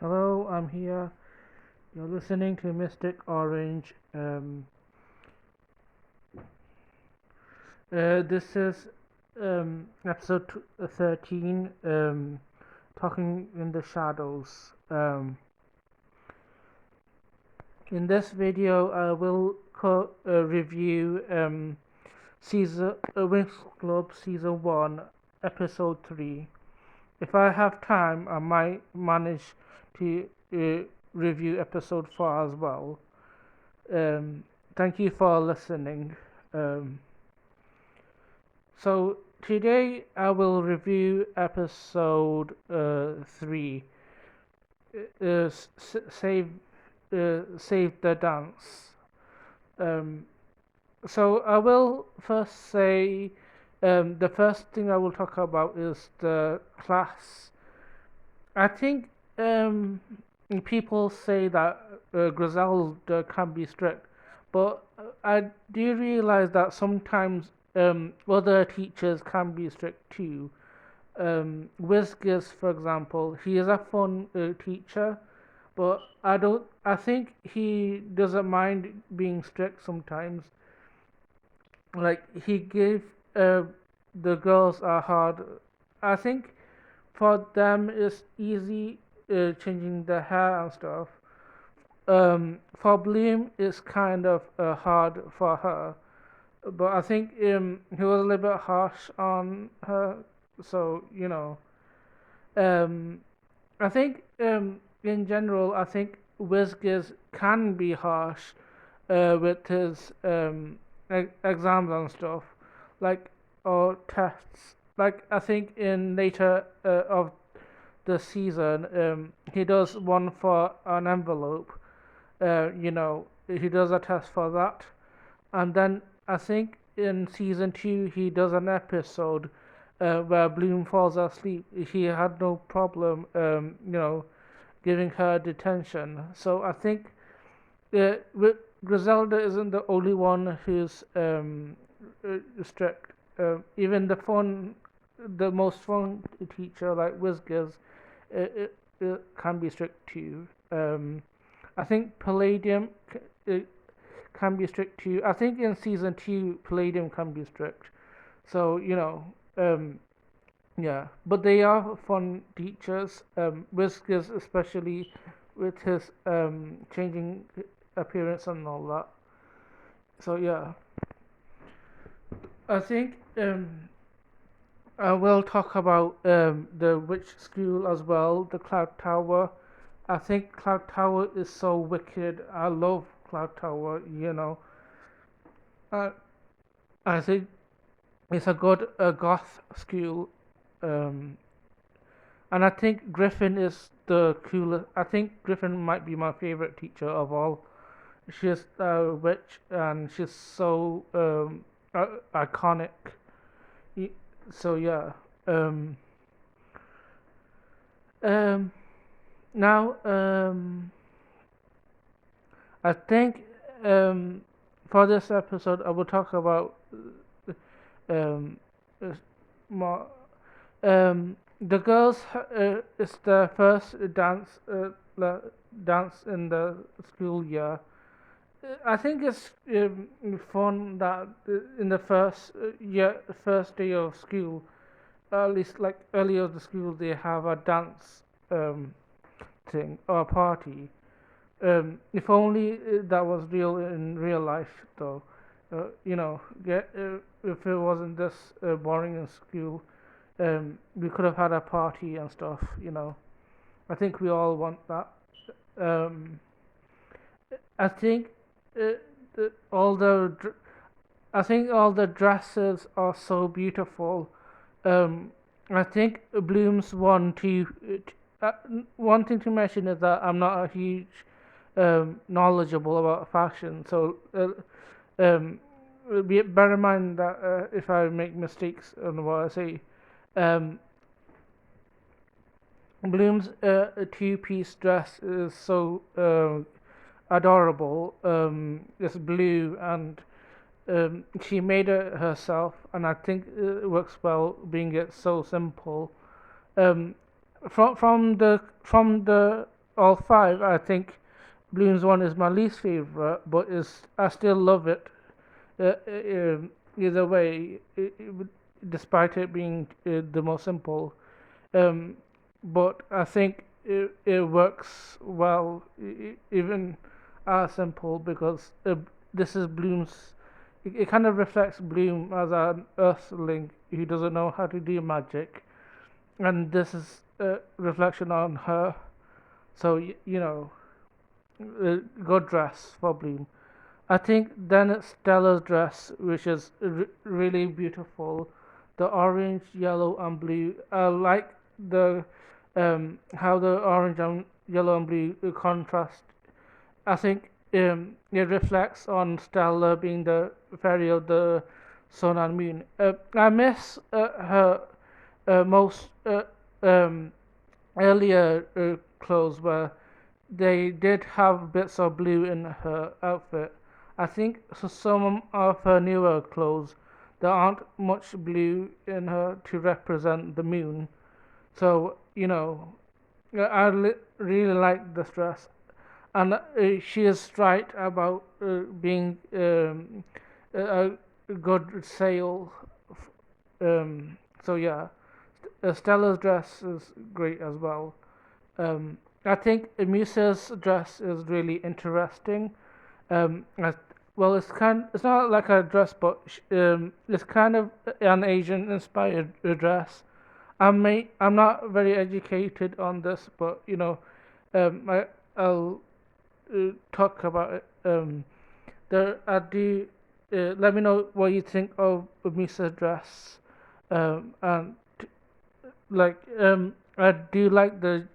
Hello, I'm here. You're listening to Mystic Orange. This is episode 13, Talking in the Shadows. In this video, I will review Winx Club Season 1, Episode 3. If I have time, I might manage to review Episode 4 as well. Thank you for listening. So today I will review episode 3, save the dance. So I will first say the first thing I will talk about is the class. I think people say that Griselda can be strict, but I do realize that sometimes other teachers can be strict too. Whiskers, for example, he is a fun teacher, but I think he doesn't mind being strict sometimes. Like he gave the girls a hard. I think for them it's easy changing their hair and stuff. For Bloom, it's kind of hard for her, but I think he was a little bit harsh on her. So I think in general, I think Whiskers can be harsh with his exams and stuff, like or tests. Like I think in later of the season, he does one for an envelope. He does a test for that, and then I think in season 2 he does an episode where Bloom falls asleep. He had no problem, giving her detention. So I think Griselda isn't the only one who's strict. Even the most fun teacher like Whiskers, it can be strict too. I think Palladium can be strict too. I think in season 2 Palladium can be strict. So yeah, but they are fun teachers. Whiskers especially with his changing appearance and all that. So yeah, I think I will talk about the witch school as well, the Cloud Tower. I think Cloud Tower is so wicked. I love Cloud Tower. I I think it's a good goth school, um, and I think Griffin is the coolest. I think Griffin might be my favorite teacher of all. She's a witch and she's so iconic. So yeah. Um, um, Now I think for this episode I will talk about um, more. The girls it's the first dance in the school year. I think it's fun that in the first day of school, at least like early of the school, they have a dance thing or a party. If only that was real in real life, though. If it wasn't this boring in school, we could have had a party and stuff. I think we all want that. Um, I think uh, all I think all the dresses are so beautiful. Um, I think Bloom's one thing to mention is that I'm not a huge knowledgeable about fashion, so bear in mind that if I make mistakes on what I say, um, Bloom's two-piece dress is so adorable. It's blue and she made it herself, and I think it works well, being it so simple. Um, from the all five, I think Bloom's one is my least favorite, but is I still love it. Either way, despite it being the most simple. Um, but I think it works well, even as simple, because this is Bloom's. It kind of reflects Bloom as an Earthling who doesn't know how to do magic, and this is a reflection on her. So you know, good dress for Bloom. I think then it's Stella's dress, which is really beautiful. The orange, yellow, and blue. I like the how the orange and yellow and blue contrast. I think it reflects on Stella being the fairy of the sun and moon. I miss her most um, earlier clothes where they did have bits of blue in her outfit. I think for some of her newer clothes, there aren't much blue in her to represent the moon. So, you know, really like this dress. And she is right about being a good sale. So, yeah, Stella's dress is great as well. I think Musa's dress is really interesting. I, well, it's not like a dress, but it's kind of an Asian inspired dress. I'm not very educated on this, but you know, I'll talk about it. I do. Let me know what you think of Musa's dress. And I do like the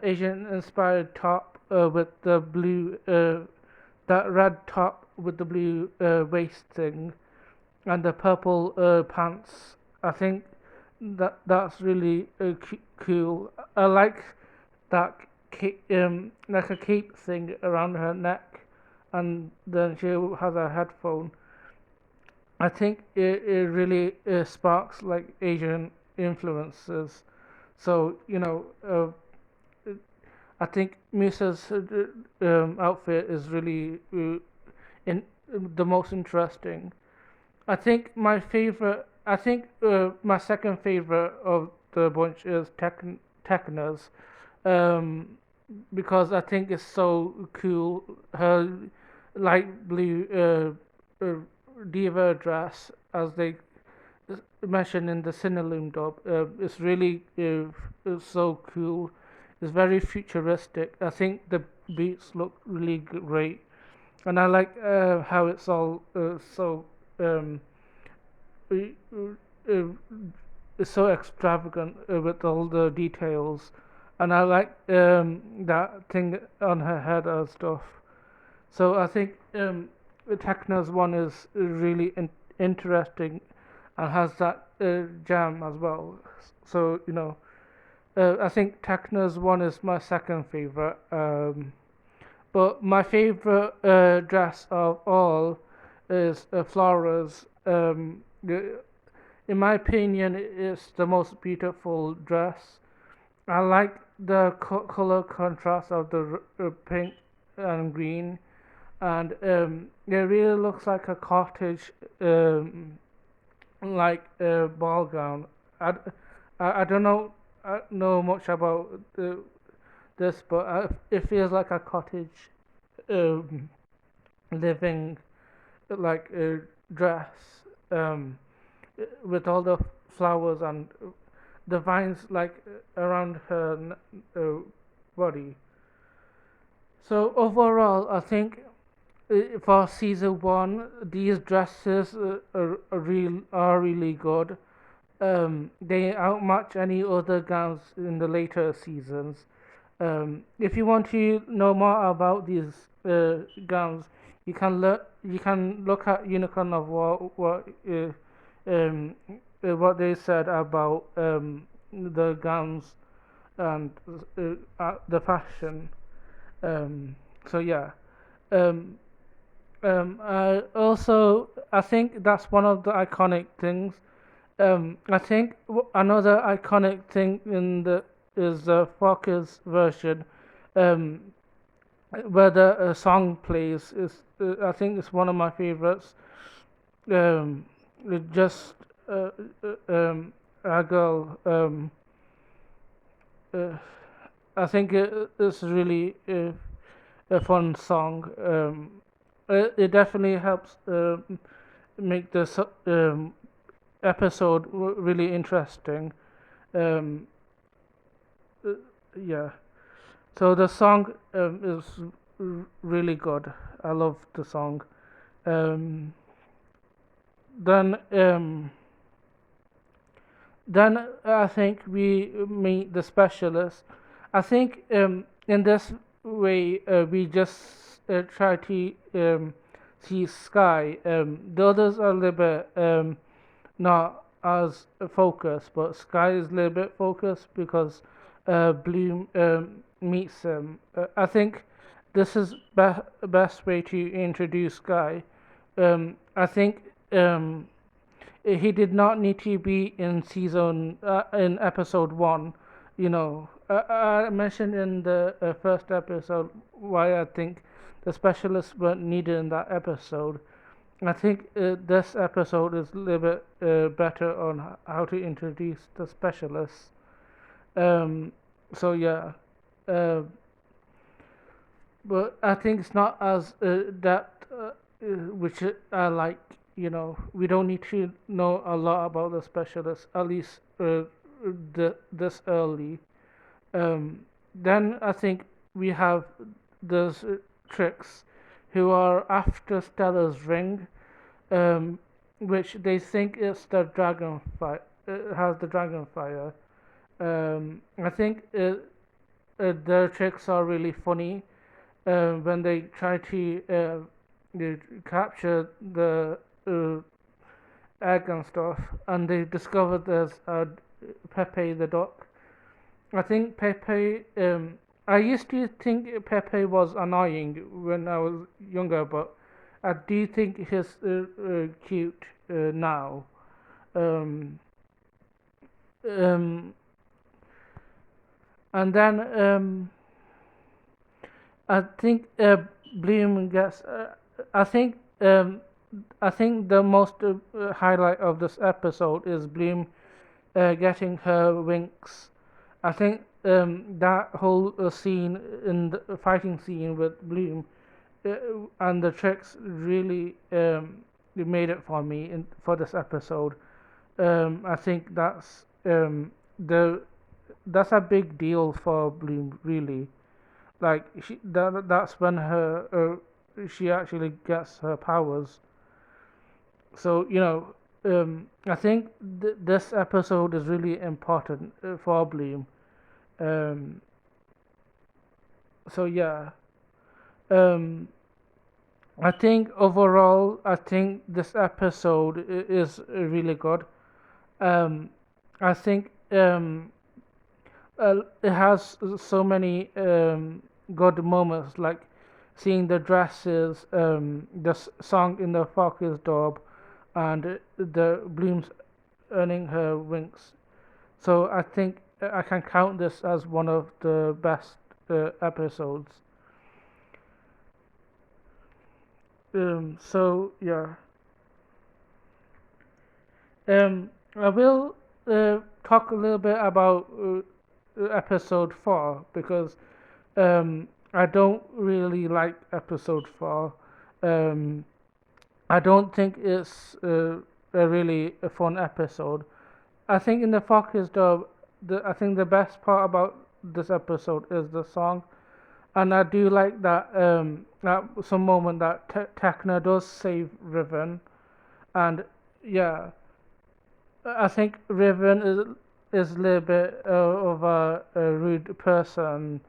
Asian inspired top with the blue that red top with the blue waist thing and the purple pants. I think that's really cool. I like that like a cape thing around her neck, and then she has a headphone. I think it really sparks like Asian influences. So you know, I think Misa's outfit is really in the most interesting. I think my second favorite of the bunch is Tekna's, um, because I think it's so cool. Her light blue diva dress, as they mentioned in the Cinelume dub, is really is so cool. It's very futuristic. I think the beats look really great, and I like how it's all so um, uh, uh, it's so extravagant with all the details, and I like that thing on her head and stuff. So I think Techno's one is really interesting and has that jam as well. So you know, I think Techno's one is my second favorite. But my favorite dress of all is Flora's. In my opinion, it's the most beautiful dress. I like the color contrast of the pink and green, and it really looks like a cottage, like a ball gown. I, I don't know much about this, but it feels like a cottage um, living like a dress um, with all the flowers and the vines like around her body. So overall, I think for season one, these dresses are really good. They outmatch any other gowns in the later seasons. If you want to know more about these gowns, you can look at Unicorn of um, what they said about the gowns and the fashion. Um, so yeah. Um, I think that's one of the iconic things. I think another iconic thing in the is the Fokkers version. um, where the song plays is I think it's one of my favorites. Um, it just a girl. Uh, I think it's really a fun song. It definitely helps make this episode really interesting. Um, uh, yeah. So the song is really good. I love the song. Um, then then I think we meet the specialist. I think in this way we just try to see Sky. The others are a little bit not as focused, but Sky is a little bit focused because Bloom meets him. I think this is best way to introduce Sky. I think he did not need to be in season in episode one. You know, I mentioned in the first episode why I think the specialists weren't needed in that episode. I think this episode is a little bit better on how to introduce the specialists. Um, so yeah, uh, but I think it's not as depth, which I like. You know, we don't need to know a lot about the specialists, at least this early. Um, then I think we have those tricks who are after Stella's ring, um, which they think is the dragon fire. It has the dragon fire. I think their tricks are really funny when they try to capture the uh, egg and stuff, and they discover there's Pepe the duck. I think Pepe. I used to think Pepe was annoying when I was younger, but I do think he's cute now. Um, um, and then I think Bloom gets. I think um, I think the most highlight of this episode is Bloom getting her Winx. I think that whole scene in the fighting scene with Bloom uh, and the tricks really made it for me for this episode. I think the that's a big deal for Bloom, really. Like that's when her she actually gets her powers. So I think this episode is really important for Bloom. Um, so yeah, um, I think overall, I think this episode is really good. Um, I think it has so many good moments, like seeing the dresses, the song in the Fox's Dub, and the Blooms earning her Winx. So I think I can count this as one of the best episodes. So yeah, I will talk a little bit about episode 4 because I don't really like episode 4. Um, I don't think it's a really a fun episode. I think in the Fox dub, I think the best part about this episode is the song, and I do like that at some moment that Tekna does save Riven, and yeah, I think Riven is a little bit of a rude person.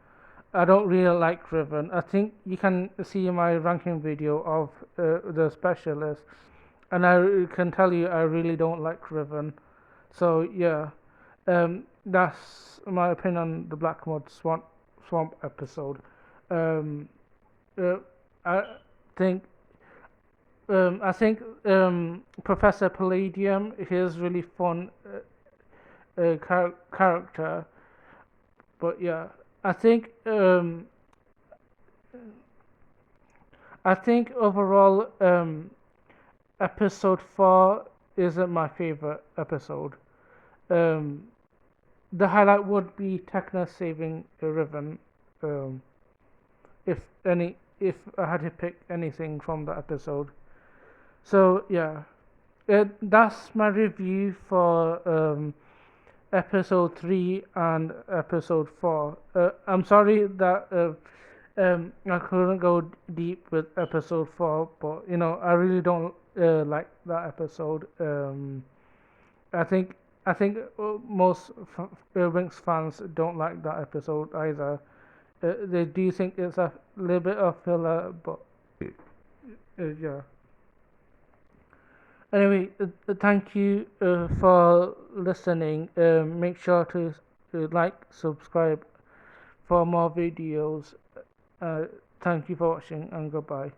I don't really like Riven. I think you can see my ranking video of the specialist, and I can tell you I really don't like Riven. So yeah, that's my opinion on the Blackmud Swamp episode. Um, uh, I think Professor Palladium is really fun character, but yeah, I think I think overall, episode 4 isn't my favorite episode. Um, the highlight would be Tekna saving Riven. Um, if I had to pick anything from the episode. So yeah, that's my review for episode 3 and episode 4. I'm sorry that I couldn't go deep with episode 4, but I really don't like that episode. I think I think most Winx fans don't like that episode either. They do think it's a little bit of filler, but yeah. Anyway, thank you for listening. Make sure to like, subscribe for more videos. Uh, Thank you for watching, and goodbye.